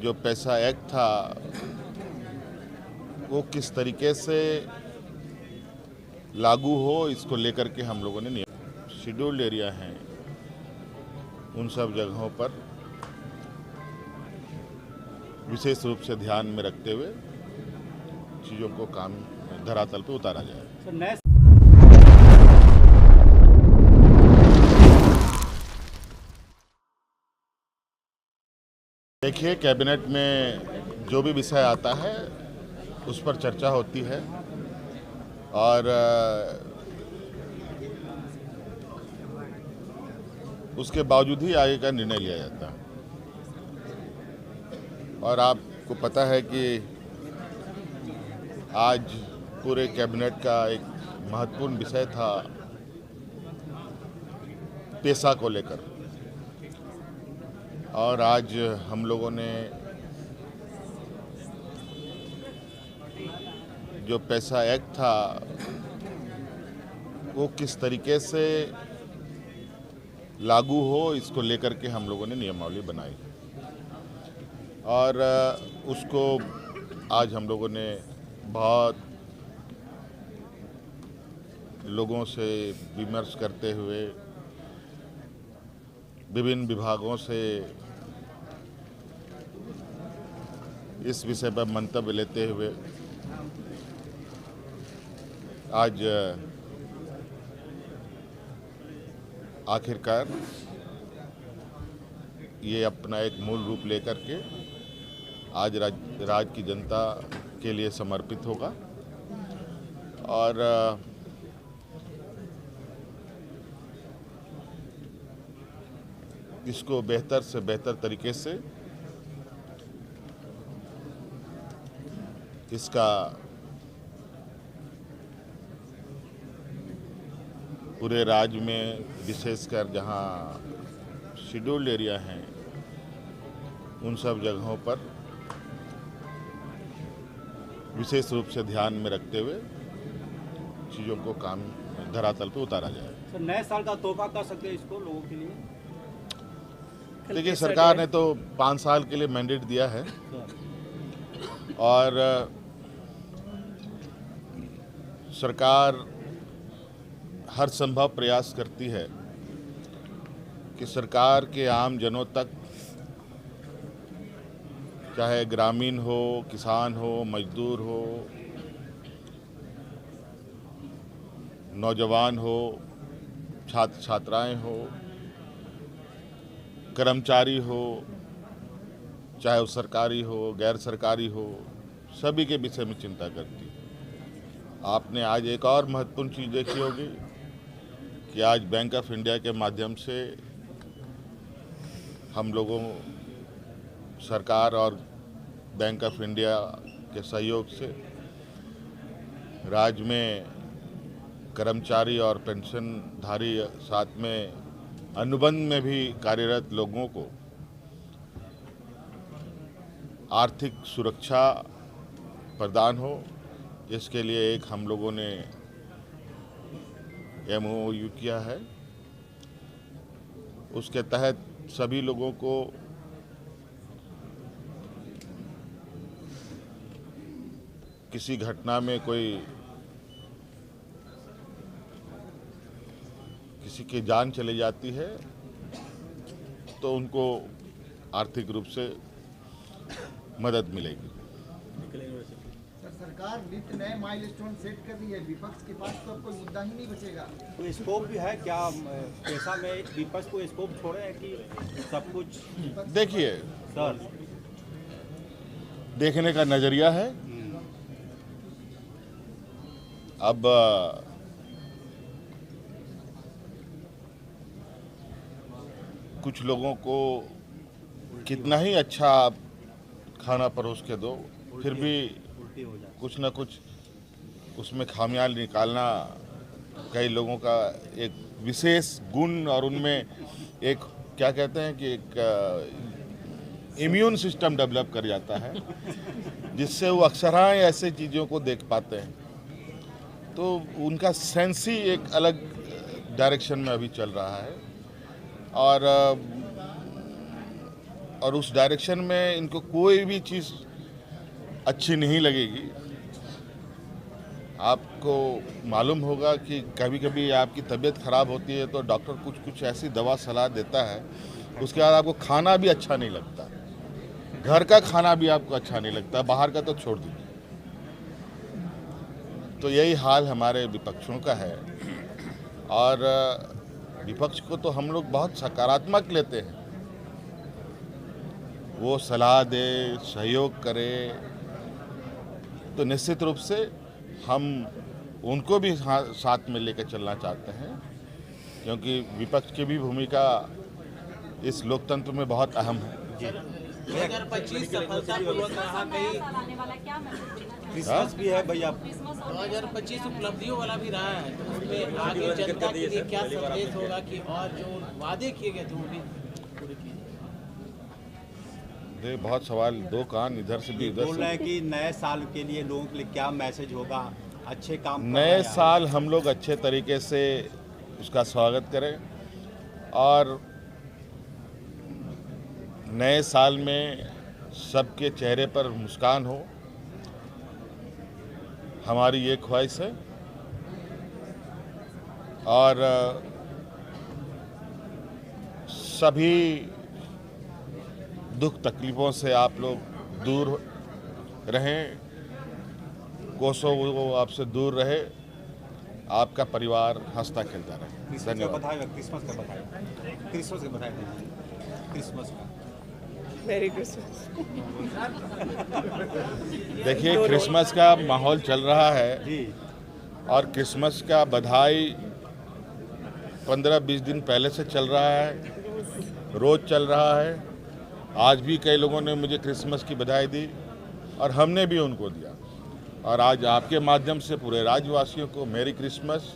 जो पैसा एक्ट था वो किस तरीके से लागू हो, इसको लेकर के हम लोगों ने नियम शेड्यूल्ड एरिया हैं उन सब जगहों पर विशेष रूप से ध्यान में रखते हुए चीज़ों को काम धरातल पे उतारा जाए। देखिए, कैबिनेट में जो भी विषय आता है उस पर चर्चा होती है और उसके बावजूद ही आगे का निर्णय लिया जाता है। और आपको पता है कि आज पूरे कैबिनेट का एक महत्वपूर्ण विषय था पेशा को लेकर, और आज हम लोगों ने जो पैसा एक्ट था वो किस तरीके से लागू हो, इसको लेकर के हम लोगों ने नियमावली बनाई और उसको आज हम लोगों ने बहुत लोगों से विमर्श करते हुए, विभिन्न विभागों से इस विषय पर मंतव्य लेते हुए आज आखिरकार ये अपना एक मूल रूप लेकर के आज राज्य की जनता के लिए समर्पित होगा और इसको बेहतर से बेहतर तरीके से इसका पूरे राज्य में विशेषकर जहां शेड्यूल्ड एरिया हैं उन सब जगहों पर विशेष रूप से ध्यान में रखते हुए चीज़ों को काम धरातल पे उतारा जाए। सर, नए साल का तोहफा कर सकते हैं इसको लोगों के लिए? देखिए, सरकार ने तो 5 साल के लिए मैंडेट दिया है और सरकार हर संभव प्रयास करती है कि सरकार के आम जनों तक, चाहे ग्रामीण हो, किसान हो, मजदूर हो, नौजवान हो, छात्र छात्राएं हो, कर्मचारी हो, चाहे वो सरकारी हो गैर सरकारी हो, सभी के विषय में चिंता करती है। आपने आज एक और महत्वपूर्ण चीज़ देखी होगी कि आज बैंक ऑफ इंडिया के माध्यम से हम लोगों, सरकार और बैंक ऑफ इंडिया के सहयोग से राज्य में कर्मचारी और पेंशनधारी, साथ में अनुबंध में भी कार्यरत लोगों को आर्थिक सुरक्षा प्रदान हो, इसके लिए एक हम लोगों ने MOU किया है। उसके तहत सभी लोगों को किसी घटना में किसी की जान चली जाती है तो उनको आर्थिक रूप से मदद मिलेगी। सरकार नित्य नए माइलस्टोन सेट कर रही है, विपक्ष के पास तो अब कोई मुद्दा ही नहीं बचेगा। तो स्कोप भी है क्या पैसा में? विपक्ष को स्कोप छोड़े है कि सब कुछ? देखिए सर, देखने का नजरिया है। अब कुछ लोगों को कितना ही अच्छा आप खाना परोस के दो, फिर भी कुछ ना कुछ उसमें खामियां निकालना कई लोगों का एक विशेष गुण, और उनमें एक क्या कहते हैं कि एक इम्यून सिस्टम डेवलप कर जाता है जिससे वो अक्सराएं ऐसे चीज़ों को देख पाते हैं। तो उनका सेंस ही एक अलग डायरेक्शन में अभी चल रहा है और और उस डायरेक्शन में इनको कोई भी चीज़ अच्छी नहीं लगेगी। आपको मालूम होगा कि कभी कभी आपकी तबीयत ख़राब होती है तो डॉक्टर कुछ कुछ ऐसी दवा सलाह देता है, उसके बाद आपको खाना भी अच्छा नहीं लगता, घर का खाना भी आपको अच्छा नहीं लगता, बाहर का तो छोड़ दीजिए। तो यही हाल हमारे विपक्षों का है और विपक्ष को तो हम लोग बहुत सकारात्मक लेते हैं। वो सलाह दे, सहयोग करे तो निश्चित रूप से हम उनको भी साथ में लेकर चलना चाहते हैं, क्योंकि विपक्ष की भी भूमिका इस लोकतंत्र में बहुत अहम है। 2025 सफलतापूर्वक रहा, कहीं क्रिसमस भी है भैया, 2025 उपलब्धियों वाला भी रहा है, तो उसमें आगे जनता के लिए क्या संदेश होगा कि और जो वादे किए गए थे वो भी पूरे किए? बहुत सवाल, दो कान इधर से भी उधर बोल से। रहे हैं कि नए साल के लिए लोगों के लिए क्या मैसेज होगा, अच्छे काम कर रहे नए हैं साल हम लोग अच्छे तरीके से उसका स्वागत करें और नए साल में सबके चेहरे पर मुस्कान हो, हमारी ये ख्वाहिश है। और सभी दुख तकलीफ़ों से आप लोग दूर रहें, कोसों वो आपसे दूर रहे, आपका परिवार हंसता खेलता रहे। क्रिसमस का धन्यवाद। बधाई, क्रिसमस का बधाई, क्रिसमस का बधाई, क्रिसमस का। मेरी क्रिसमस। देखिए, क्रिसमस का माहौल चल रहा है जी, और क्रिसमस का बधाई 15-20 दिन पहले से चल रहा है, रोज़ चल रहा है। आज भी कई लोगों ने मुझे क्रिसमस की बधाई दी और हमने भी उनको दिया। और आज आपके माध्यम से पूरे राज्यवासियों को मेरी क्रिसमस,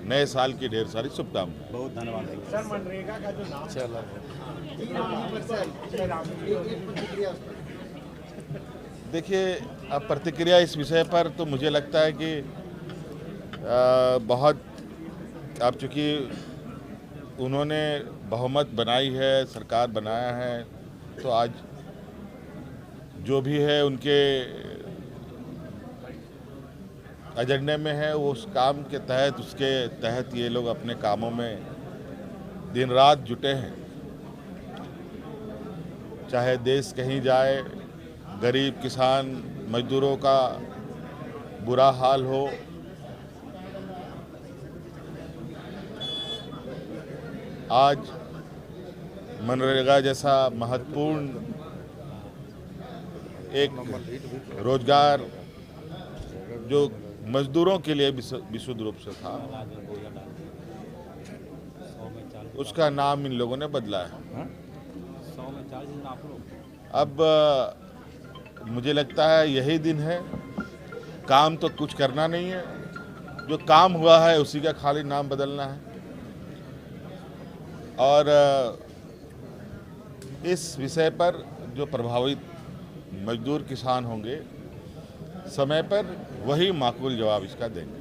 नए साल की ढेर सारी शुभकामनाएं। बहुत धन्यवाद भैया। सर, मनरेगा का जो नाम चला एक प्रतिक्रिया उस पर। देखिए, अब प्रतिक्रिया इस विषय पर तो मुझे लगता है कि बहुत, अब चूँकि उन्होंने बहुमत बनाई है, सरकार बनाया है, तो आज जो भी है उनके एजेंडे में है, वो उस काम के तहत, उसके तहत ये लोग अपने कामों में दिन रात जुटे हैं। चाहे देश कहीं जाए, गरीब किसान मजदूरों का बुरा हाल हो, आज मनरेगा जैसा महत्वपूर्ण एक रोजगार जो मजदूरों के लिए विशुद्ध रूप से था, उसका नाम इन लोगों ने बदला है। 100 में 40 दिन आप लोग। अब मुझे लगता है यही दिन है, काम तो कुछ करना नहीं है, जो काम हुआ है उसी का खाली नाम बदलना है। और इस विषय पर जो प्रभावित मजदूर किसान होंगे, समय पर वही माकूल जवाब इसका देंगे।